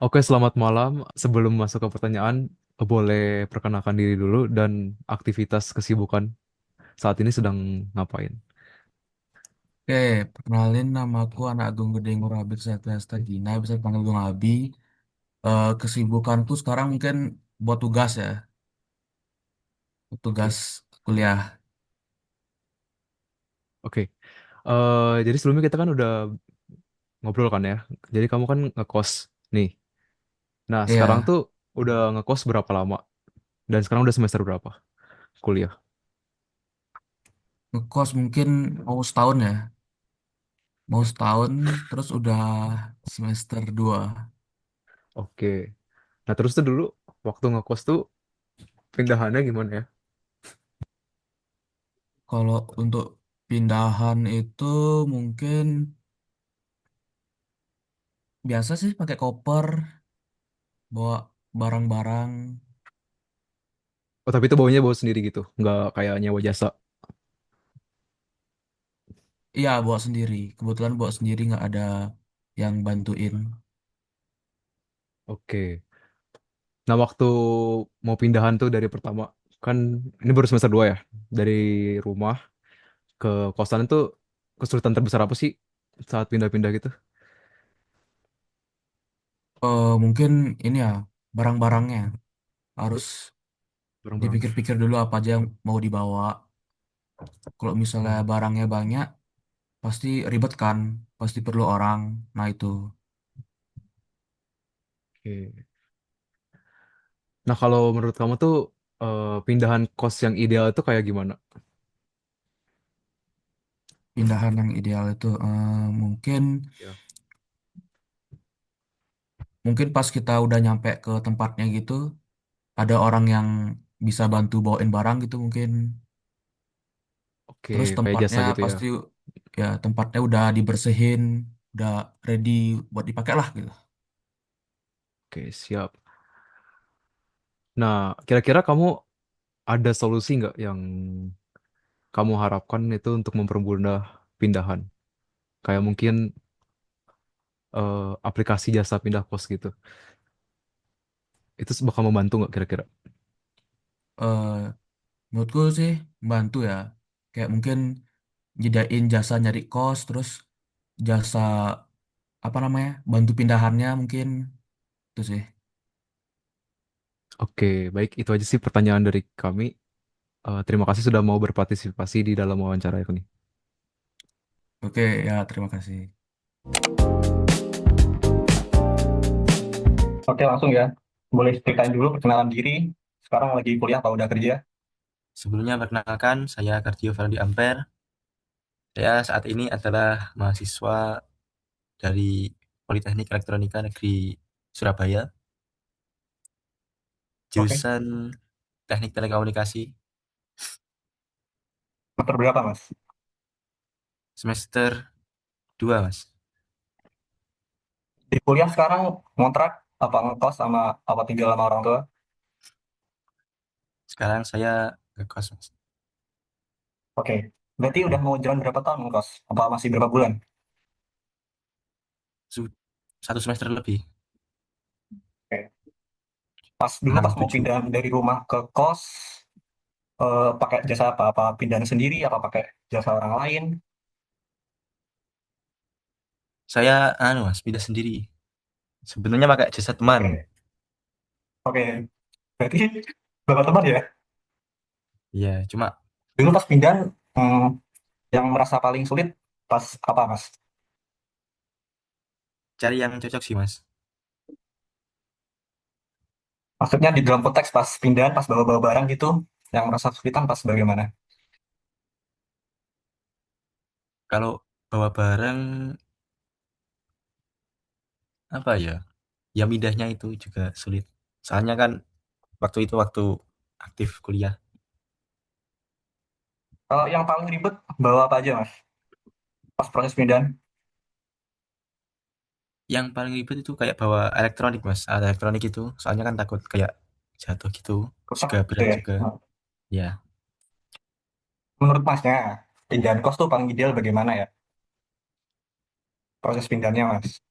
Oke, selamat malam. Sebelum masuk ke pertanyaan, boleh perkenalkan diri dulu dan aktivitas kesibukan saat ini sedang ngapain? Oke, perkenalin nama aku Anak Agung Gede Ngurabit Septiasta Gina, bisa dipanggil Gung Abi. Kesibukanku sekarang mungkin buat tugas ya, buat Oke. tugas kuliah. Oke. Jadi sebelumnya kita kan udah ngobrol kan ya. Jadi kamu kan ngekos nih. Nah, sekarang Iya, tuh udah ngekos berapa lama? Dan sekarang udah semester berapa kuliah? ngekos mungkin mau setahun ya, mau setahun, terus udah semester 2. Oke. Nah, terus tuh dulu waktu ngekos tuh pindahannya gimana ya? Kalau untuk pindahan itu mungkin biasa sih pakai koper, bawa barang-barang. Oh, tapi itu baunya bau sendiri gitu, nggak kayak nyewa jasa. Iya, bawa sendiri. Kebetulan bawa sendiri nggak ada yang bantuin. Oke. Nah, waktu mau pindahan tuh dari pertama, kan ini baru semester 2 ya, dari rumah ke kosan itu kesulitan terbesar apa sih saat pindah-pindah gitu? Mungkin ini ya, barang-barangnya harus Barang-barang. dipikir-pikir dulu apa aja yang mau dibawa. Kalau misalnya Hmm, barangnya banyak, pasti ribet kan, pasti perlu orang. Nah itu, oke. Nah, kalau menurut kamu tuh pindahan kos yang ideal itu kayak gimana? pindahan yang ideal itu mungkin Ya. mungkin pas kita udah nyampe ke tempatnya gitu, ada orang yang bisa bantu bawain barang gitu mungkin. Oke, Terus kayak tempatnya jasa gitu ya. pasti ya tempatnya udah dibersihin, udah ready buat dipakai lah gitu. Oke, siap. Nah, kira-kira kamu ada solusi nggak yang kamu harapkan itu untuk mempermudah pindahan? Kayak mungkin aplikasi jasa pindah kos gitu. Itu bakal membantu nggak kira-kira? Eh, Menurutku sih membantu ya. Kayak mungkin nyediain jasa nyari kos, terus jasa apa namanya, bantu pindahannya mungkin itu sih. Oke, baik. Itu aja sih pertanyaan dari kami. Terima kasih sudah mau berpartisipasi di dalam wawancara ini. Oke ya, terima kasih. Oke, langsung ya. Boleh ceritain dulu perkenalan diri. Sekarang lagi kuliah atau udah kerja? Sebelumnya perkenalkan, saya Kardio Fandi Ampere. Saya saat ini adalah mahasiswa dari Politeknik Elektronika Negeri Surabaya, Oke. jurusan Teknik Telekomunikasi, Semester berapa, Mas? semester 2, Mas. Di kuliah sekarang ngontrak apa ngekos sama apa tinggal sama orang tua? Sekarang saya ngekos, Mas. Oke. Berarti udah mau jalan berapa tahun ngekos? Apa masih berapa bulan? Su- 1 semester lebih, Oke. Pas dulu enam pas mau tujuh. pindah dari rumah ke kos, pakai jasa apa? Apa pindahan sendiri? Apa pakai jasa orang lain? Saya, Mas, pindah sendiri. Sebenarnya pakai jasa teman. Oke. Oke. Berarti berapa teman ya? Ya, cuma Dulu pas pindahan, hmm, yang merasa paling sulit pas apa, Mas? cari yang cocok sih, Mas. Maksudnya di dalam konteks pas pindahan, pas bawa-bawa barang gitu, yang merasa kesulitan pas bagaimana? Kalau bawa barang, apa ya? Ya mindahnya itu juga sulit. Soalnya kan waktu aktif kuliah. Kalau yang paling ribet, bawa apa aja, Mas? Pas proses pindahan? Yang paling ribet itu kayak bawa elektronik, Mas, alat elektronik itu, soalnya kan takut kayak jatuh gitu, Rusak juga gitu berat ya? juga. Nah, Ya, menurut Masnya, pindahan kos tuh paling ideal bagaimana ya? Proses pindahannya, Mas?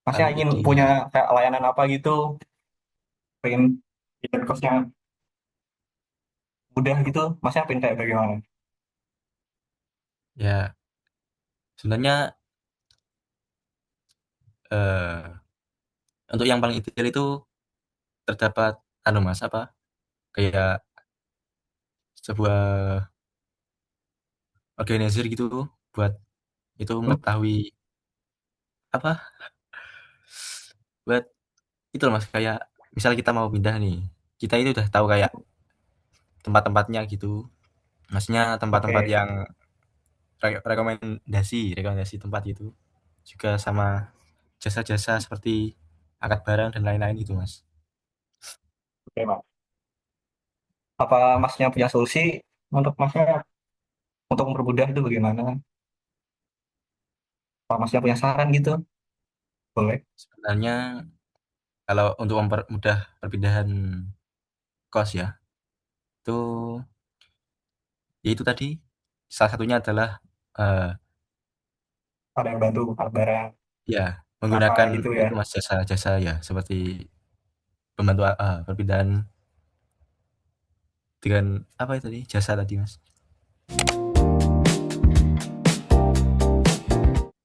Masnya Anu ingin jadi punya kayak layanan apa gitu, pengen pindah kosnya mudah gitu, masnya pengen kayak bagaimana? ya sebenarnya eh untuk yang paling ideal itu terdapat anu Mas apa kayak sebuah organizer gitu buat itu Hmm? mengetahui apa buat itu loh Mas kayak misal kita mau pindah nih kita itu udah tahu kayak tempat-tempatnya gitu maksudnya tempat-tempat Oke, yang rekomendasi tempat itu juga sama jasa-jasa seperti angkat barang dan lain-lain itu Mas. oke Mas. Apa masnya punya solusi untuk masnya untuk mempermudah itu bagaimana? Apa masnya punya saran gitu? Boleh. Sebenarnya kalau untuk mempermudah perpindahan kos ya itu ya itu tadi salah satunya adalah eh, Ada yang bantu angkat barang ya apa menggunakan gitu ya? itu Mas jasa-jasa ya seperti pembantu perpindahan dengan apa itu tadi jasa tadi Mas.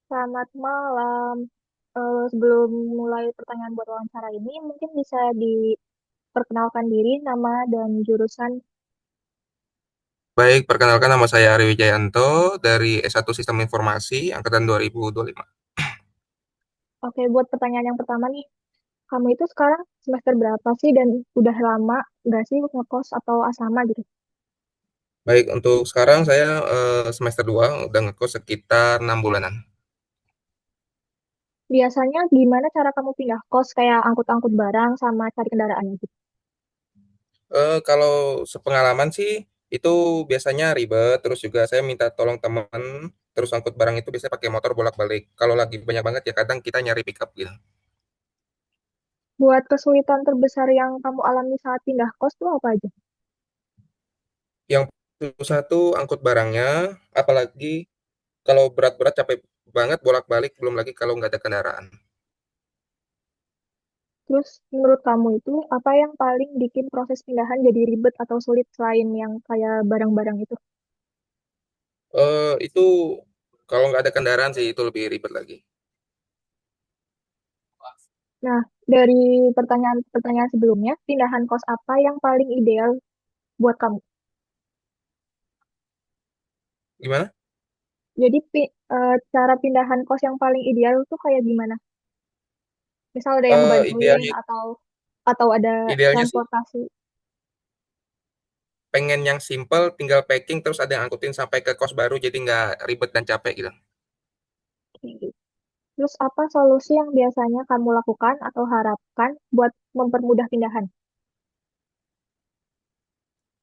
Selamat malam. Sebelum mulai pertanyaan buat wawancara ini, mungkin bisa diperkenalkan diri, nama dan jurusan. Baik, perkenalkan nama saya Ari Wijayanto dari S1 Sistem Informasi Angkatan 2025. Oke, buat pertanyaan yang pertama nih, kamu itu sekarang semester berapa sih dan udah lama nggak sih ngekos atau asrama gitu? Baik, untuk sekarang saya semester 2 udah ngekos sekitar 6 bulanan. Biasanya gimana cara kamu pindah kos, kayak angkut-angkut barang sama cari kendaraan gitu? Kalau sepengalaman sih itu biasanya ribet, terus juga saya minta tolong teman, terus angkut barang itu biasanya pakai motor bolak-balik. Kalau lagi banyak banget ya kadang kita nyari pickup gitu. Buat kesulitan terbesar yang kamu alami saat pindah kos tuh apa aja? Yang satu angkut barangnya, apalagi kalau berat-berat capek banget bolak-balik, belum lagi kalau nggak ada kendaraan. Terus menurut kamu itu apa yang paling bikin proses pindahan jadi ribet atau sulit selain yang kayak barang-barang itu? Itu kalau nggak ada kendaraan sih itu lebih ribet lagi. Nah, dari pertanyaan-pertanyaan sebelumnya, pindahan kos apa yang paling ideal buat kamu? Gimana? Jadi cara pindahan kos yang paling ideal tuh kayak gimana? Misal ada yang ngebantuin Idealnya atau ada idealnya sih transportasi. pengen yang simple, tinggal packing terus ada yang angkutin sampai ke kos baru jadi nggak ribet dan capek gitu. Terus apa solusi yang biasanya kamu lakukan atau harapkan buat mempermudah pindahan?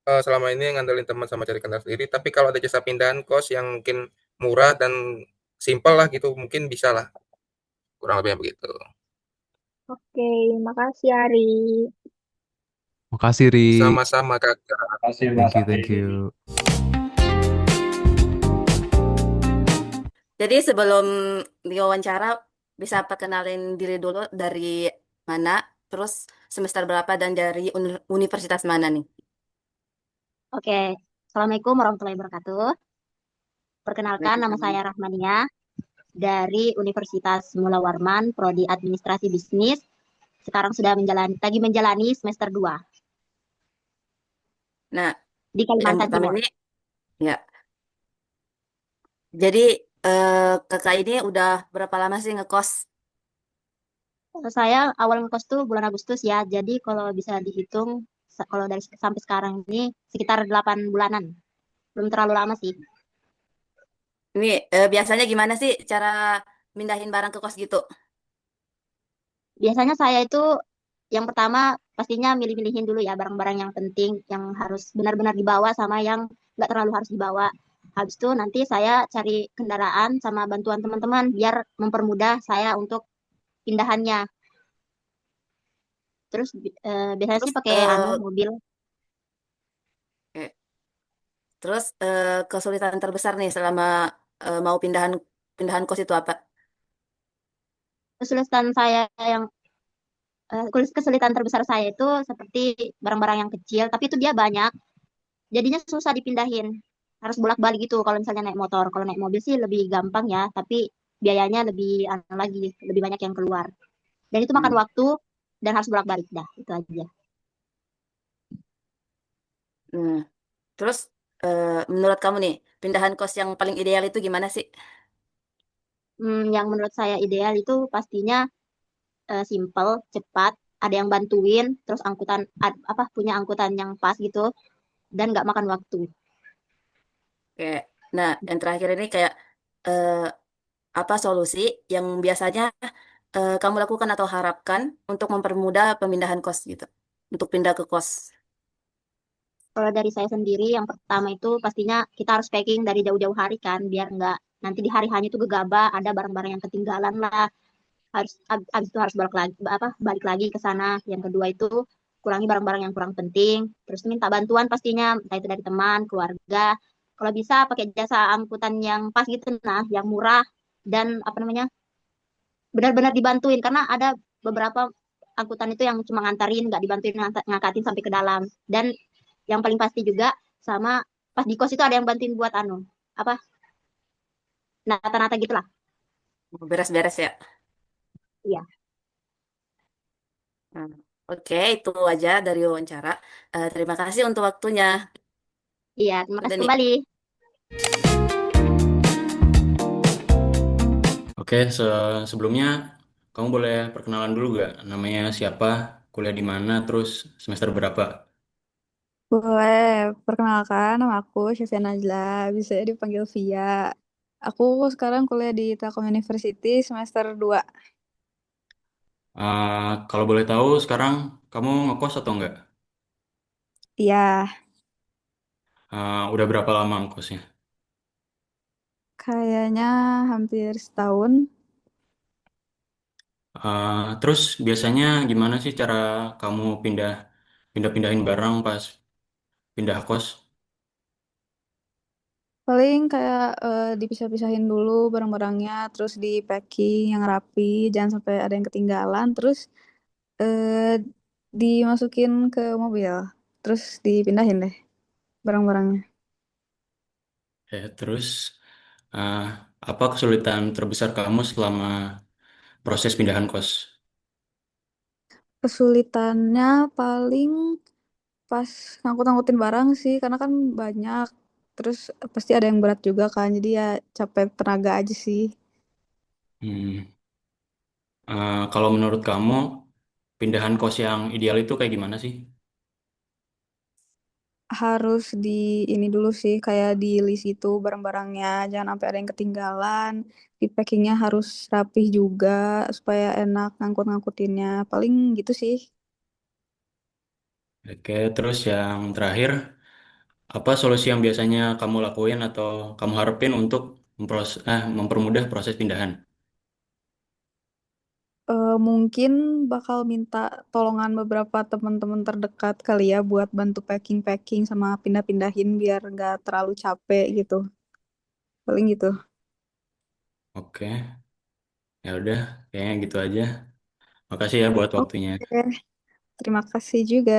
Selama ini ngandelin teman sama cari kendaraan sendiri, tapi kalau ada jasa pindahan kos yang mungkin murah dan simple lah gitu, mungkin bisa lah, kurang lebih begitu. Oke, makasih Ari. Makasih, Ri. Sama-sama Kakak. Kasih Mas Thank you, thank Ari. you. Jadi sebelum diwawancara bisa perkenalin diri dulu dari mana, terus semester berapa dan dari universitas mana nih? Oke, Assalamualaikum warahmatullahi wabarakatuh. Perkenalkan, nama saya Rahmania dari Universitas Mula Warman, Prodi Administrasi Bisnis. Sekarang sudah lagi menjalani semester 2 Nah, di yang Kalimantan pertama Timur. ini ya. Jadi kakak ini udah berapa lama sih ngekos? Saya awal ngekos tuh bulan Agustus ya, jadi kalau bisa dihitung, kalau dari sampai sekarang ini sekitar 8 bulanan. Belum terlalu lama sih. Ini biasanya gimana sih cara mindahin barang ke kos gitu? Biasanya saya itu yang pertama pastinya milih-milihin dulu ya barang-barang yang penting, yang harus benar-benar dibawa sama yang nggak terlalu harus dibawa. Habis itu nanti saya cari kendaraan sama bantuan teman-teman biar mempermudah saya untuk pindahannya. Terus biasanya Terus sih pakai mobil. eh, terus kesulitan terbesar nih selama mau pindahan pindahan kos itu apa? kesulitan saya yang kesulitan terbesar saya itu seperti barang-barang yang kecil, tapi itu dia banyak, jadinya susah dipindahin. Harus bolak-balik gitu kalau misalnya naik motor. Kalau naik mobil sih lebih gampang ya, tapi biayanya lebih anu lagi, lebih banyak yang keluar. Dan itu makan Hmm. waktu dan harus bolak-balik dah, itu aja. Hmm. Terus menurut kamu nih, pindahan kos yang paling ideal itu gimana sih? Yang menurut saya ideal itu pastinya simple, cepat, ada yang bantuin, terus angkutan apa punya angkutan yang pas gitu dan nggak makan waktu. Kayak, nah, yang terakhir ini kayak eh, apa solusi yang biasanya kamu lakukan atau harapkan untuk mempermudah pemindahan kos gitu, untuk pindah ke kos. Kalau dari saya sendiri, yang pertama itu pastinya kita harus packing dari jauh-jauh hari kan, biar nggak nanti di hari hanya itu gegabah, ada barang-barang yang ketinggalan lah. Harus abis itu harus balik lagi ke sana. Yang kedua itu kurangi barang-barang yang kurang penting. Terus minta bantuan pastinya, entah itu dari teman, keluarga. Kalau bisa pakai jasa angkutan yang pas gitu, nah, yang murah dan apa namanya benar-benar dibantuin karena ada beberapa angkutan itu yang cuma ngantarin, nggak dibantuin ngangkatin sampai ke dalam. Dan yang paling pasti juga sama pas di kos itu ada yang bantuin buat anu apa nata-nata gitulah. Beres-beres ya. Iya, Hmm. Oke, itu aja dari wawancara. Terima kasih untuk waktunya. iya, terima Udah kasih nih. kembali. Oke, sebelumnya kamu boleh perkenalan dulu gak? Namanya siapa, kuliah di mana, terus semester berapa? Boleh, perkenalkan nama aku Syafia Najla, bisa dipanggil Via. Aku sekarang kuliah di Telkom University semester 2. Kalau boleh tahu sekarang kamu ngekos atau enggak? Iya, Udah berapa lama ngekosnya? kayaknya hampir setahun. Terus biasanya gimana sih cara kamu pindahin barang pas pindah kos? Paling kayak dipisah-pisahin dulu barang-barangnya, terus di packing yang rapi, jangan sampai ada yang ketinggalan, terus eh, dimasukin ke mobil, terus dipindahin deh barang-barangnya. Terus uh, apa kesulitan terbesar kamu selama proses pindahan kos? Kesulitannya paling pas ngangkut-ngangkutin barang sih karena kan banyak terus pasti ada yang berat juga kan jadi ya capek tenaga aja sih. Hmm. Kalau menurut kamu pindahan kos yang ideal itu kayak gimana sih? Harus di ini dulu sih kayak di list itu barang-barangnya jangan sampai ada yang ketinggalan, di packingnya harus rapih juga supaya enak ngangkut-ngangkutinnya paling gitu sih. Oke, terus yang terakhir, apa solusi yang biasanya kamu lakuin atau kamu harapin untuk mempermudah proses pindahan? Mungkin bakal minta tolongan beberapa teman-teman terdekat kali ya buat bantu packing-packing sama pindah-pindahin biar nggak terlalu capek gitu. Paling gitu. Oke, ya udah, kayaknya gitu aja. Makasih ya buat waktunya. Oke, terima kasih juga.